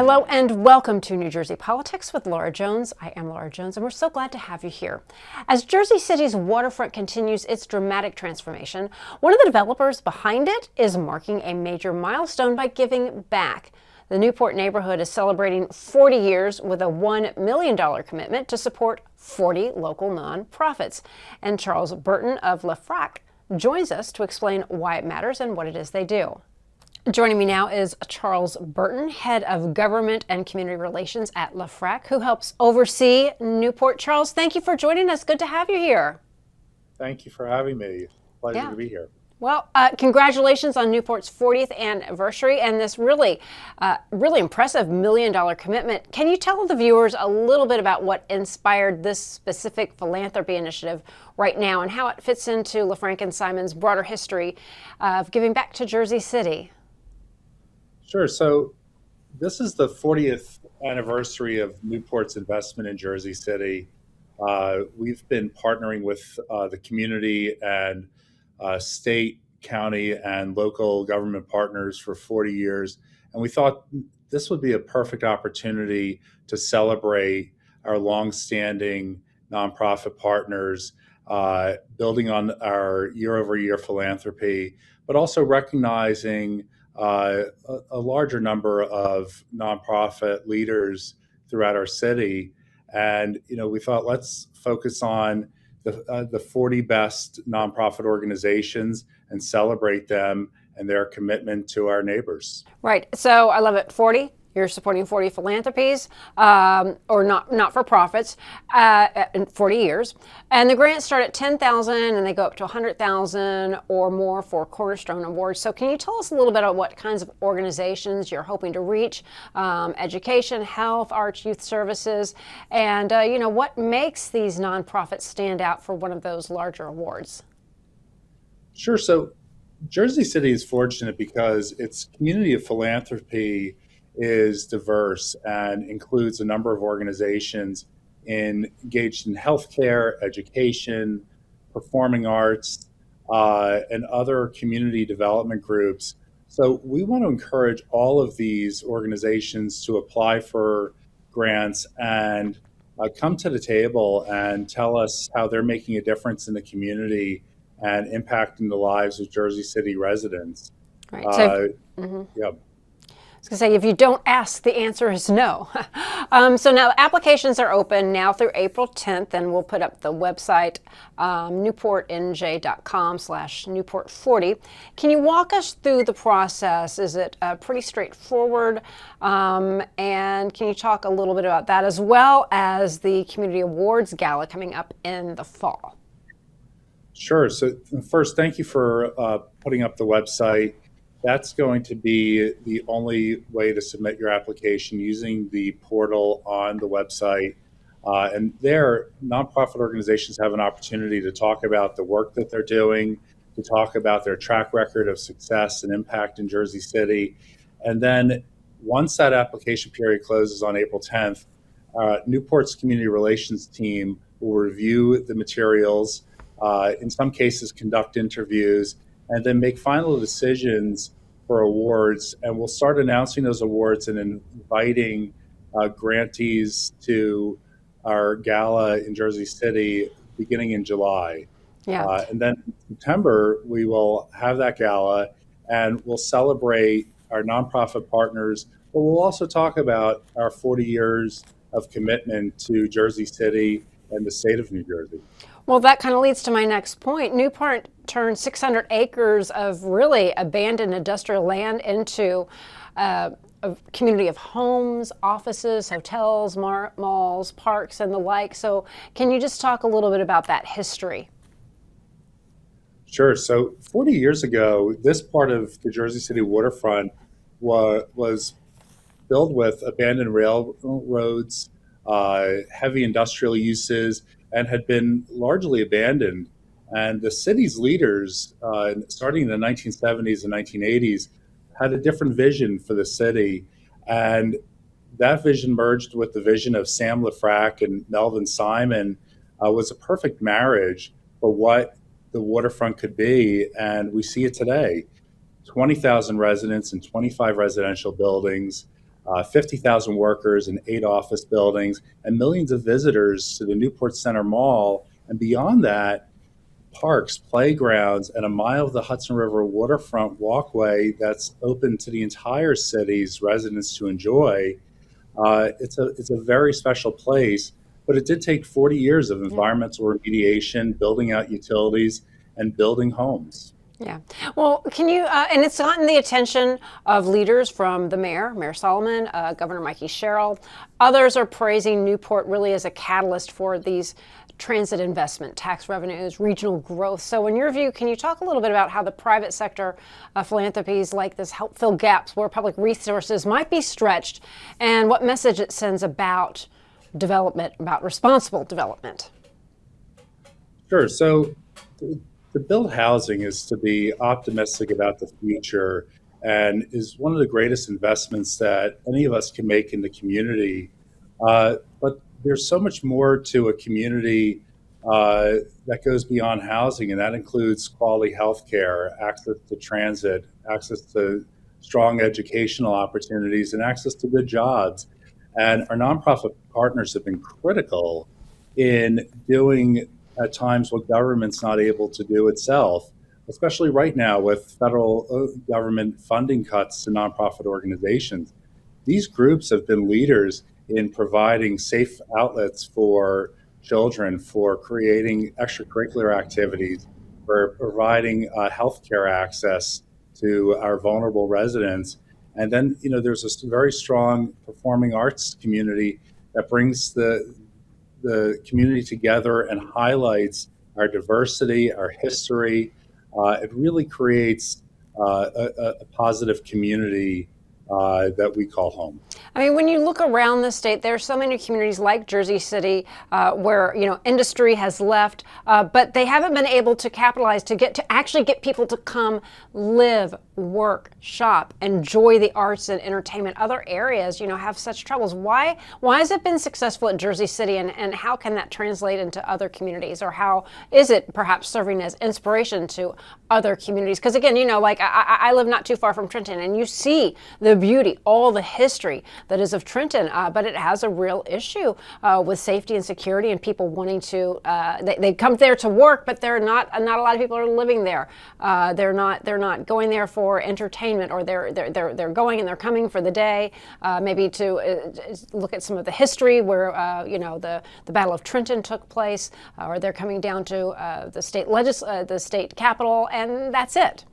Hello and welcome to New Jersey Politics with Laura Jones. I am Laura Jones and we're so glad to have you here. As Jersey City's waterfront continues its dramatic transformation, one of the developers behind it is marking a major milestone by giving back. The Newport neighborhood is celebrating 40 years with a $1 million commitment to support 40 local nonprofits. And Charles Burton of LeFrak joins us to explain why it matters and what it is they do. Joining me now is Charles Burton, Head of Government and Community Relations at LeFrak, who helps oversee Newport. Charles, thank you for joining us. Good to have you here. Thank you for having me. Pleasure to be here. Well, congratulations on Newport's 40th anniversary and this really impressive $1 million commitment. Can you tell the viewers a little bit about what inspired this specific philanthropy initiative right now and how it fits into LeFrak and Simon's broader history of giving back to Jersey City? Sure. So this is the 40th anniversary of Newport's investment in Jersey City. We've been partnering with the community and state, county, and local government partners for 40 years. And we thought this would be a perfect opportunity to celebrate our longstanding nonprofit partners, building on our year-over-year philanthropy, but also recognizing a larger number of nonprofit leaders throughout our city. And, we thought let's focus on the 40 best nonprofit organizations and celebrate them and their commitment to our neighbors. Right. So I love it. 40. You're supporting 40 philanthropies or not-for-profits in 40 years. And the grants start at $10,000 and they go up to $100,000 or more for Cornerstone Awards. So can you tell us a little bit about what kinds of organizations you're hoping to reach? Education, health, arts, youth services, and what makes these nonprofits stand out for one of those larger awards? Sure. So Jersey City is fortunate because its community of philanthropy is diverse and includes a number of organizations engaged in healthcare, education, performing arts, and other community development groups. So we want to encourage all of these organizations to apply for grants and come to the table and tell us how they're making a difference in the community and impacting the lives of Jersey City residents. Right. Yeah. I was going to say, if you don't ask, the answer is no. So now applications are open now through April 10th, and we'll put up the website, newportnj.com/Newport40. Can you walk us through the process? Is it pretty straightforward? And can you talk a little bit about that as well as the Community Awards Gala coming up in the fall? Sure. So first, thank you for putting up the website. That's going to be the only way to submit your application using the portal on the website. And there, nonprofit organizations have an opportunity to talk about the work that they're doing, to talk about their track record of success and impact in Jersey City. And then once that application period closes on April 10th, Newport's community relations team will review the materials, in some cases conduct interviews, and then make final decisions for awards. And we'll start announcing those awards and inviting grantees to our gala in Jersey City beginning in July. Yeah. And then in September, we will have that gala and we'll celebrate our nonprofit partners, but we'll also talk about our 40 years of commitment to Jersey City and the state of New Jersey. Well, that kind of leads to my next point. Newport turned 600 acres of really abandoned industrial land into a community of homes, offices, hotels, malls, parks, and the like. So can you just talk a little bit about that history? Sure. So 40 years ago, this part of the Jersey City waterfront was filled with abandoned railroads, heavy industrial uses, and had been largely abandoned. And the city's leaders, starting in the 1970s and 1980s, had a different vision for the city. And that vision merged with the vision of Sam LeFrak and Melvin Simon, was a perfect marriage for what the waterfront could be. And we see it today. 20,000 residents in 25 residential buildings, 50,000 workers in 8 office buildings, and millions of visitors to the Newport Center Mall. And beyond that, parks, playgrounds, and a mile of the Hudson River waterfront walkway that's open to the entire city's residents to enjoy. It's a very special place, but it did take 40 years of environmental remediation, building out utilities, and building homes. Yeah. Well, can you, and it's gotten the attention of leaders from the Mayor Solomon, Governor Mikey Sherrill. Others are praising Newport really as a catalyst for these transit investment, tax revenues, regional growth. So in your view, can you talk a little bit about how the private sector philanthropies like this help fill gaps where public resources might be stretched, and what message it sends about development, about responsible development? Sure. So to build housing is to be optimistic about the future and is one of the greatest investments that any of us can make in the community. But there's so much more to a community that goes beyond housing, and that includes quality health care, access to transit, access to strong educational opportunities, and access to good jobs. And our nonprofit partners have been critical in doing at times what government's not able to do itself, especially right now with federal government funding cuts to nonprofit organizations. These groups have been leaders in providing safe outlets for children, for creating extracurricular activities, for providing healthcare access to our vulnerable residents. And then, there's a very strong performing arts community that brings the community together and highlights our diversity, our history. It really creates a positive community that we call home. I mean, when you look around the state, there are so many communities like Jersey City where industry has left, but they haven't been able to capitalize to actually get people to come live, work, shop, enjoy the arts and entertainment. Other areas, have such troubles. Why has it been successful at Jersey City, and how can that translate into other communities, or how is it perhaps serving as inspiration to other communities? Because again, like I live not too far from Trenton, and you see the beauty, all the history that is of Trenton, but it has a real issue with safety and security, and people wanting to. They come there to work, but they're not. Not a lot of people are living there. They're not going there for entertainment, or they're going and they're coming for the day, maybe to look at some of the history where the Battle of Trenton took place, or they're coming down to the state capitol, and that's it.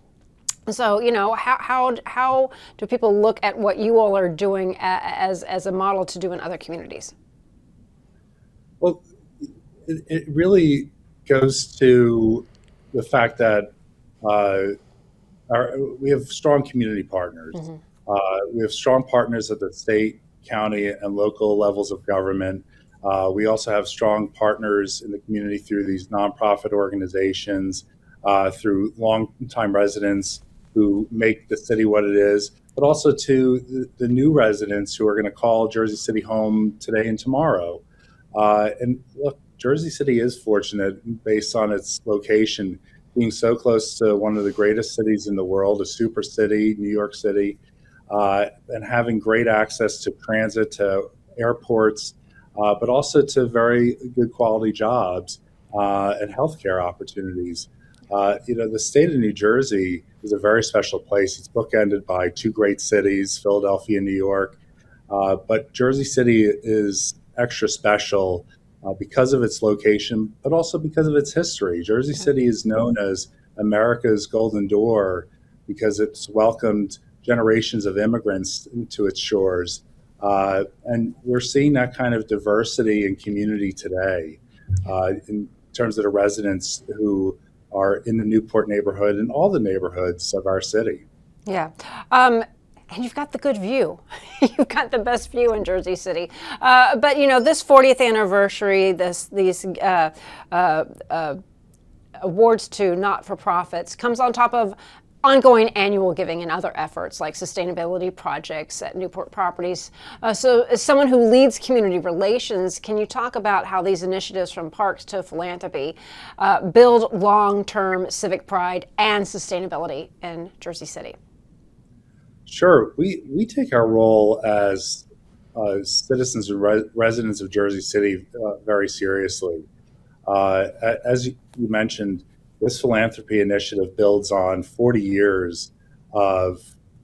So, how do people look at what you all are doing as a model to do in other communities? Well, it really goes to the fact that we have strong community partners. Mm-hmm. We have strong partners at the state, county, and local levels of government. We also have strong partners in the community through these nonprofit organizations, through longtime residents who make the city what it is, but also to the new residents who are going to call Jersey City home today and tomorrow. And look, Jersey City is fortunate based on its location, being so close to one of the greatest cities in the world, a super city, New York City, and having great access to transit, to airports, but also to very good quality jobs and healthcare opportunities. The state of New Jersey is a very special place. It's bookended by two great cities, Philadelphia and New York. But Jersey City is extra special because of its location, but also because of its history. Jersey City is known as America's Golden Door because it's welcomed generations of immigrants to its shores. And we're seeing that kind of diversity in community today in terms of the residents who are in the Newport neighborhood and all the neighborhoods of our city. Yeah. And you've got the good view. You've got the best view in Jersey City. But, this 40th anniversary, these awards to not-for-profits comes on top of ongoing annual giving and other efforts like sustainability projects at Newport Properties. So as someone who leads community relations, can you talk about how these initiatives from parks to philanthropy build long-term civic pride and sustainability in Jersey City? Sure. We take our role as citizens and residents of Jersey City very seriously. As you mentioned, this philanthropy initiative builds on 40 years of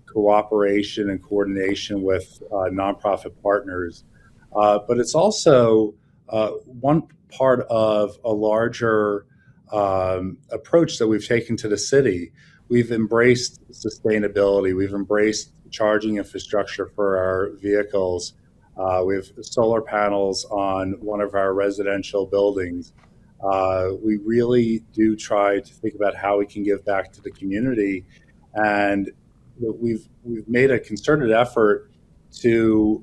cooperation and coordination with nonprofit partners. But it's also one part of a larger approach that we've taken to the city. We've embraced sustainability, we've embraced charging infrastructure for our vehicles. We have solar panels on one of our residential buildings. We really do try to think about how we can give back to the community, and we've made a concerted effort to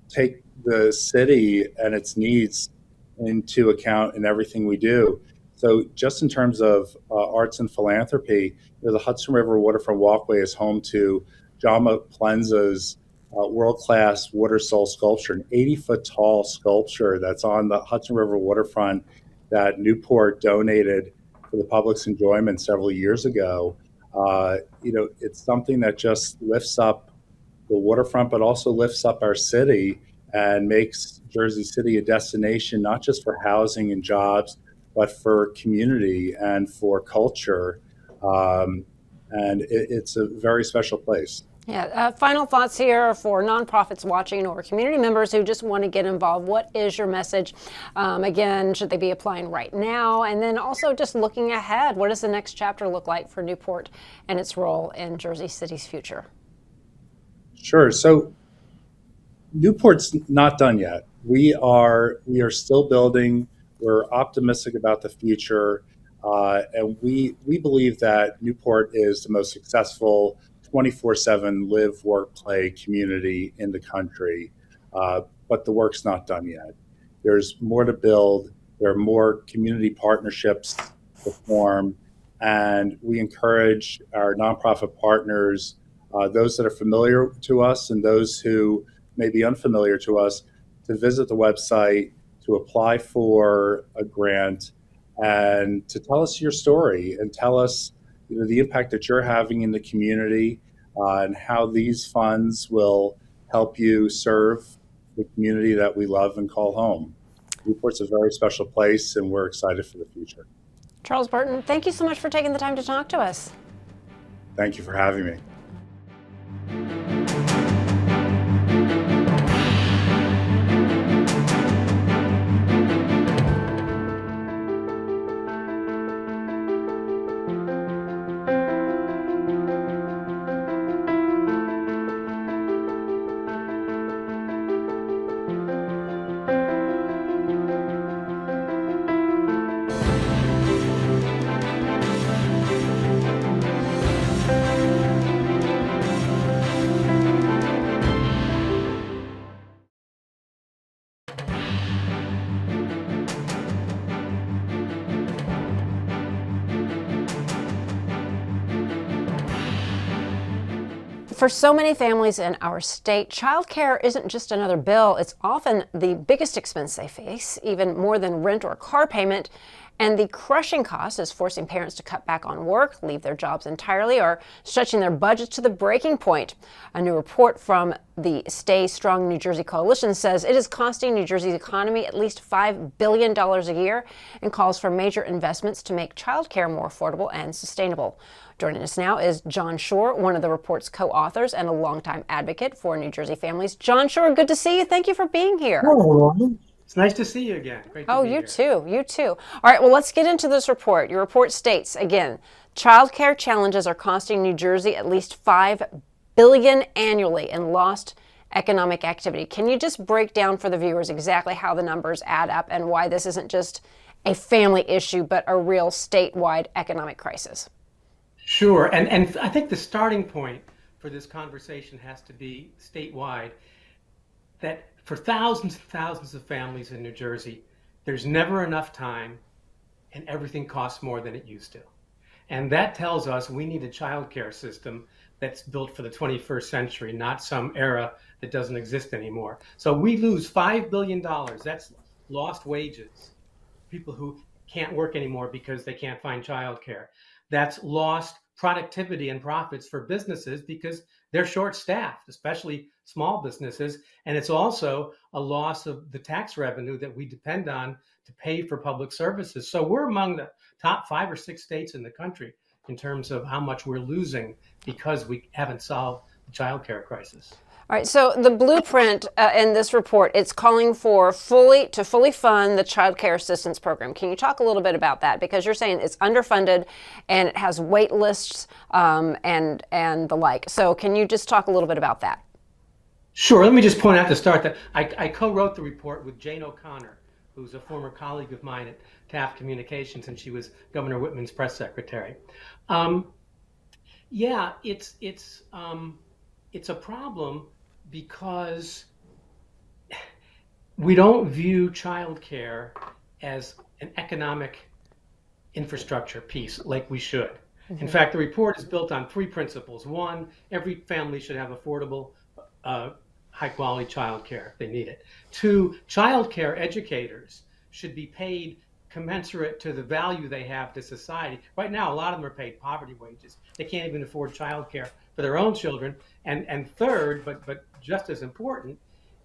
take the city and its needs into account in everything we do. So, just in terms of arts and philanthropy, the Hudson River Waterfront Walkway is home to Jama Plenza's world-class water soul sculpture, an 80-foot tall sculpture that's on the Hudson River waterfront that Newport donated for the public's enjoyment several years ago. It's something that just lifts up the waterfront, but also lifts up our city and makes Jersey City a destination, not just for housing and jobs, but for community and for culture. It's a very special place. Yeah. Final thoughts here for nonprofits watching or community members who just want to get involved. What is your message? Again, should they be applying right now? And then also just looking ahead, what does the next chapter look like for Newport and its role in Jersey City's future? Sure. So Newport's not done yet. We are still building. We're optimistic about the future, and we believe that Newport is the most successful 24/7 live, work, play community in the country. But the work's not done yet. There's more to build. There are more community partnerships to form, and we encourage our nonprofit partners, those that are familiar to us and those who may be unfamiliar to us, to visit the website, to apply for a grant, and to tell us your story and tell us the impact that you're having in the community, and how these funds will help you serve the community that we love and call home. Newport's a very special place, and we're excited for the future. Charles Burton, thank you so much for taking the time to talk to us. Thank you for having me. For so many families in our state, childcare isn't just another bill. It's often the biggest expense they face, even more than rent or car payment. And the crushing cost is forcing parents to cut back on work, leave their jobs entirely, or stretching their budgets to the breaking point. A new report from the Stay Strong New Jersey Coalition says it is costing New Jersey's economy at least $5 billion a year and calls for major investments to make childcare more affordable and sustainable. Joining us now is Jon Shure, one of the report's co-authors and a longtime advocate for New Jersey families. Jon Shure, good to see you. Thank you for being here. Hello. It's nice to see you again. Great to be you here. too. You too. All right, well, let's get into this report. Your report states, again, childcare challenges are costing New Jersey at least $5 billion annually in lost economic activity. Can you just break down for the viewers exactly how the numbers add up and why this isn't just a family issue, but a real statewide economic crisis? Sure. And I think the starting point for this conversation has to be statewide, that for thousands and thousands of families in New Jersey, there's never enough time and everything costs more than it used to. And that tells us we need a childcare system that's built for the 21st century, not some era that doesn't exist anymore. So we lose $5 billion. That's lost wages. People who can't work anymore because they can't find childcare. That's lost productivity and profits for businesses because they're short-staffed, especially small businesses, and it's also a loss of the tax revenue that we depend on to pay for public services. So we're among the top 5 or 6 states in the country in terms of how much we're losing because we haven't solved the child care crisis. All right, so the blueprint in this report, it's calling for fully fund the child care assistance program. Can you talk a little bit about that? Because you're saying it's underfunded and it has wait lists and the like. So can you just talk a little bit about that? Sure. Let me just point out to start that I co-wrote the report with Jane O'Connor, who's a former colleague of mine at Taft Communications, and she was Governor Whitman's press secretary. Yeah, it's a problem because we don't view childcare as an economic infrastructure piece like we should. In fact, the report is built on 3 principles. 1, every family should have affordable, high-quality childcare if they need it. 2, childcare educators should be paid commensurate to the value they have to society. Right now, a lot of them are paid poverty wages. They can't even afford childcare for their own children. And third, but just as important,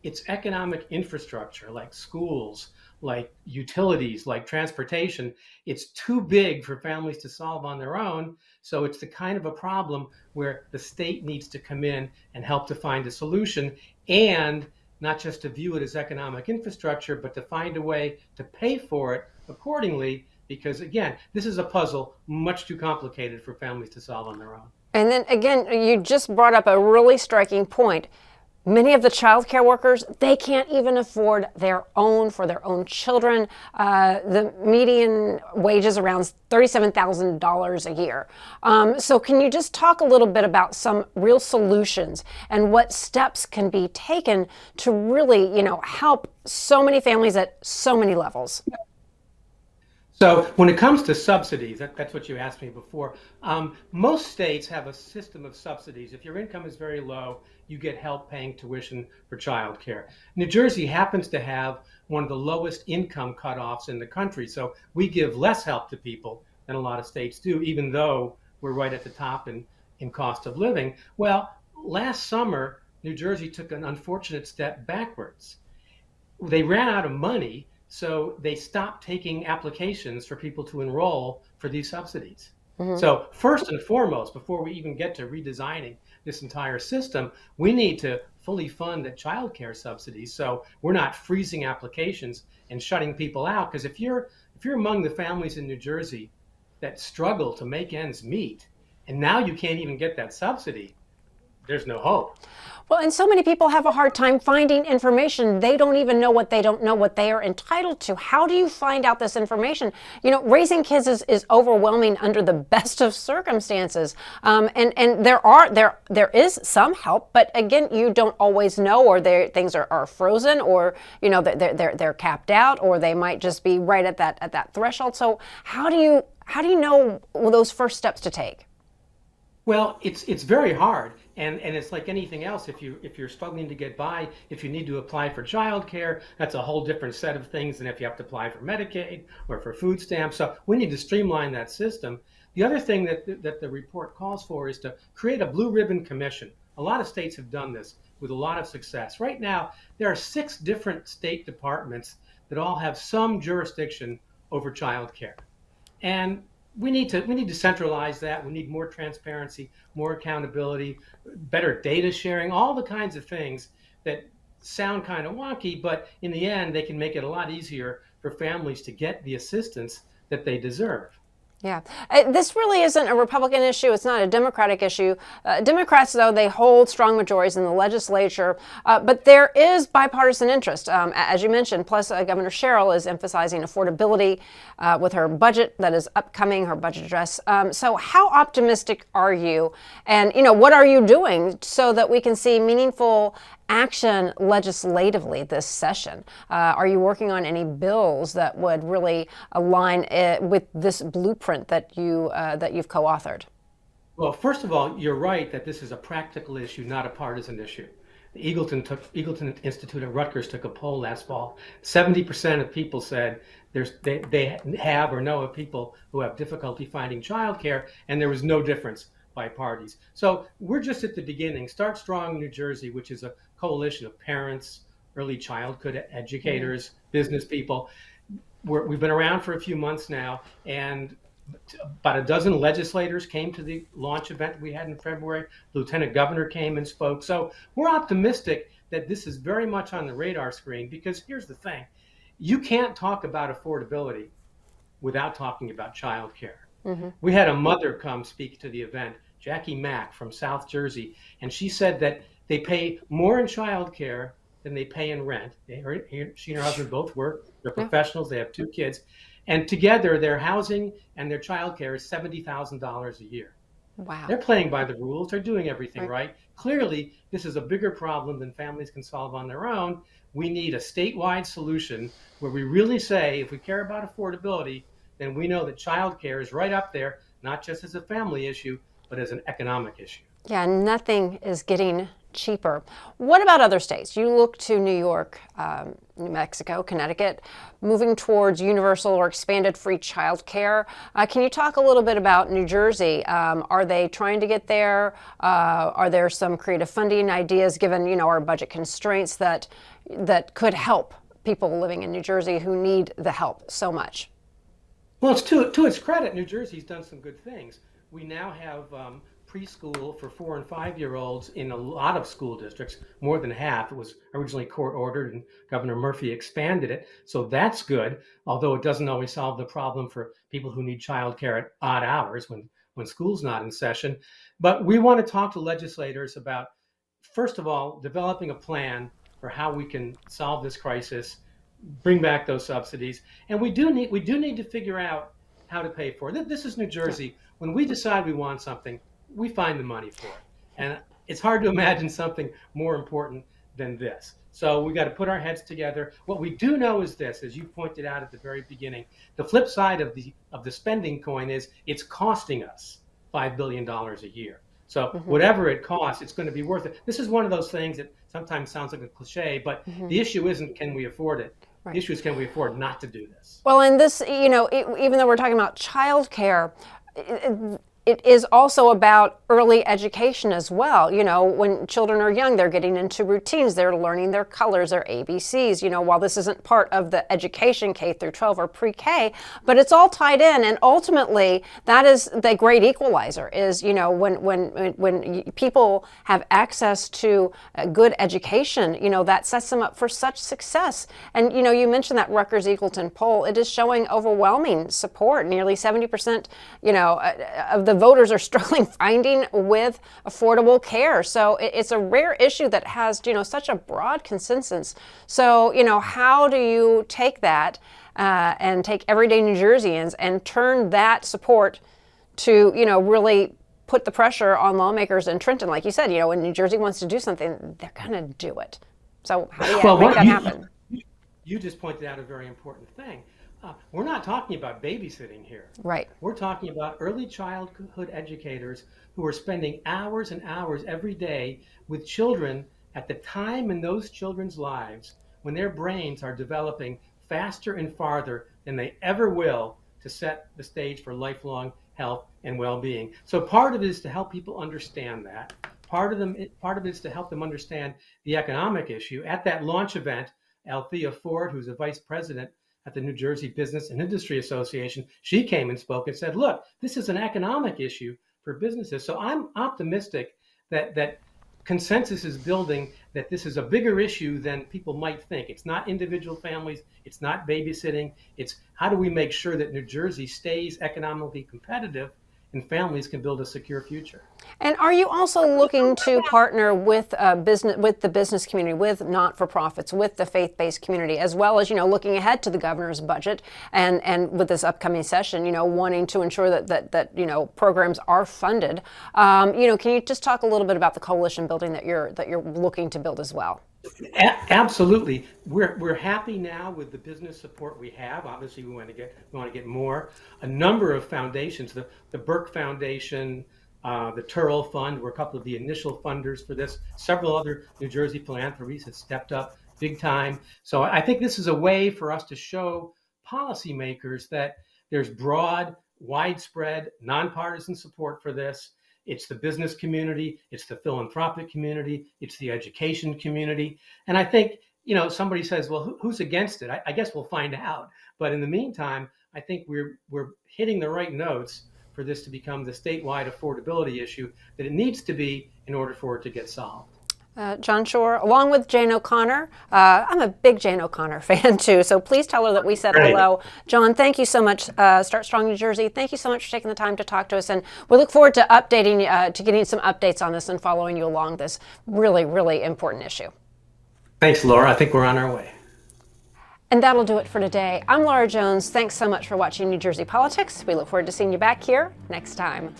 it's economic infrastructure like schools, like utilities, like transportation. It's too big for families to solve on their own. So it's the kind of a problem where the state needs to come in and help to find a solution, and not just to view it as economic infrastructure, but to find a way to pay for it accordingly. Because again, this is a puzzle much too complicated for families to solve on their own. And then again, you just brought up a really striking point. Many of the child care workers, they can't even afford their own children. The median wage is around $37,000 a year. So can you just talk a little bit about some real solutions and what steps can be taken to really, help so many families at so many levels? So when it comes to subsidies, that's what you asked me before. Most states have a system of subsidies. If your income is very low, you get help paying tuition for childcare. New Jersey happens to have one of the lowest income cutoffs in the country, so we give less help to people than a lot of states do, even though we're right at the top in cost of living. Well, last summer, New Jersey took an unfortunate step backwards. They ran out of money, so they stopped taking applications for people to enroll for these subsidies. So first and foremost, before we even get to redesigning this entire system, we need to fully fund the child care subsidies so we're not freezing applications and shutting people out. Because if you're among the families in New Jersey that struggle to make ends meet, and now you can't even get that subsidy, there's no hope. Well, and so many people have a hard time finding information. They don't even know what they don't know what they are entitled to. How do you find out this information? Raising kids is overwhelming under the best of circumstances. And there is some help, but again, you don't always know, or things are frozen, or they're capped out, or they might just be right at that threshold. So how do you know those first steps to take? Well, it's very hard, and it's like anything else. If you're struggling to get by, if you need to apply for childcare, that's a whole different set of things than if you have to apply for Medicaid or for food stamps. So we need to streamline that system. The other thing that the report calls for is to create a blue ribbon commission. A lot of states have done this with a lot of success. Right now, there are 6 different state departments that all have some jurisdiction over childcare, and we need to centralize that. We need more transparency, more accountability, better data sharing, all the kinds of things that sound kind of wonky, but in the end, they can make it a lot easier for families to get the assistance that they deserve. Yeah, this really isn't a Republican issue. It's not a Democratic issue. Democrats, though, they hold strong majorities in the legislature, but there is bipartisan interest, as you mentioned. Plus, Governor Sherrill is emphasizing affordability with her budget that is upcoming, her budget address. So how optimistic are you? And, what are you doing so that we can see meaningful action legislatively this session? Are you working on any bills that would really align with this blueprint that you've co-authored? Well, first of all, you're right that this is a practical issue, not a partisan issue. The Eagleton Institute at Rutgers took a poll last fall. 70% of people said they have or know of people who have difficulty finding childcare, and there was no difference by parties. So we're just at the beginning. Start Strong New Jersey, which is a coalition of parents, early childhood educators, business people. We've been around for a few months now, and about a dozen legislators came to the launch event we had in February. The Lieutenant Governor came and spoke. So we're optimistic that this is very much on the radar screen, because here's the thing. You can't talk about affordability without talking about childcare. We had a mother come speak to the event, Jackie Mack from South Jersey, and she said that they pay more in childcare than they pay in rent. She and her husband both work. They're professionals. They have 2 kids. And together, their housing and their childcare is $70,000 a year. Wow. They're playing by the rules. They're doing everything right. Clearly, this is a bigger problem than families can solve on their own. We need a statewide solution where we really say, if we care about affordability, then we know that childcare is right up there, not just as a family issue, but as an economic issue. Yeah, nothing is getting cheaper. What about other states? You look to New York, New Mexico, Connecticut, moving towards universal or expanded free childcare. Can you talk a little bit about New Jersey? Are they trying to get there? Are there some creative funding ideas, given our budget constraints, that could help people living in New Jersey who need the help so much? Well, it's to its credit, New Jersey's done some good things. We now have preschool for 4 and 5-year-olds in a lot of school districts, more than half. It was originally court ordered, and Governor Murphy expanded it. So that's good, although it doesn't always solve the problem for people who need childcare at odd hours when school's not in session. But we want to talk to legislators about, first of all, developing a plan for how we can solve this crisis, bring back those subsidies. And we do need to figure out how to pay for it. This is New Jersey. When we decide we want something, we find the money for it. And it's hard to imagine something more important than this. So we got to put our heads together. What we do know is this, as you pointed out at the very beginning, the flip side of the spending coin is it's costing us $5 billion a year. So whatever it costs, it's going to be worth it. This is one of those things that sometimes sounds like a cliche, but the issue isn't can we afford it. Right. The issue is can we afford not to do this. Well, and this, even though we're talking about childcare, it is also about early education as well. When children are young, they're getting into routines, they're learning their colors, their ABCs, while this isn't part of the education K through 12 or pre-K, but it's all tied in. And ultimately, that is the great equalizer is, when people have access to a good education, that sets them up for such success. And, you mentioned that Rutgers-Eagleton poll. It is showing overwhelming support. Nearly 70%, of the voters are struggling finding with affordable care. So it's a rare issue that has, such a broad consensus. So, how do you take that and take everyday New Jerseyans and turn that support to, really put the pressure on lawmakers in Trenton? Like you said, when New Jersey wants to do something, they're going to do it. So how do you make that happen? You just pointed out a very important thing. We're not talking about babysitting here. Right. We're talking about early childhood educators who are spending hours and hours every day with children at the time in those children's lives when their brains are developing faster and farther than they ever will to set the stage for lifelong health and well-being. So part of it is to help people understand that. Part of it is to help them understand the economic issue. At that launch event, Althea Ford, who's a vice president at the New Jersey Business and Industry Association, she came and spoke and said, look, this is an economic issue for businesses. So I'm optimistic that consensus is building that this is a bigger issue than people might think. It's not individual families. It's not babysitting. It's how do we make sure that New Jersey stays economically competitive and families can build a secure future. And are you also looking to partner with the business community, with not-for-profits, with the faith-based community, as well as looking ahead to the governor's budget and with this upcoming session, wanting to ensure that programs are funded? Can you just talk a little bit about the coalition building that you're looking to build as well? Absolutely. We're happy now with the business support we have. Obviously, we want to get more. A number of foundations, the Burke Foundation, the Turrell Fund were a couple of the initial funders for this. Several other New Jersey philanthropies have stepped up big time. So I think this is a way for us to show policymakers that there's broad, widespread, nonpartisan support for this. It's the business community, it's the philanthropic community, it's the education community. And I think, somebody says, well, who's against it? I guess we'll find out. But in the meantime, I think we're hitting the right notes for this to become the statewide affordability issue that it needs to be in order for it to get solved. Jon Shure, along with Jane O'Connor. I'm a big Jane O'Connor fan too, so please tell her that we said hello. Jon, thank you so much. Start Strong New Jersey, thank you so much for taking the time to talk to us, and we look forward to getting some updates on this and following you along this really, really important issue. Thanks, Laura. I think we're on our way. And that'll do it for today. I'm Laura Jones. Thanks so much for watching New Jersey Politics. We look forward to seeing you back here next time.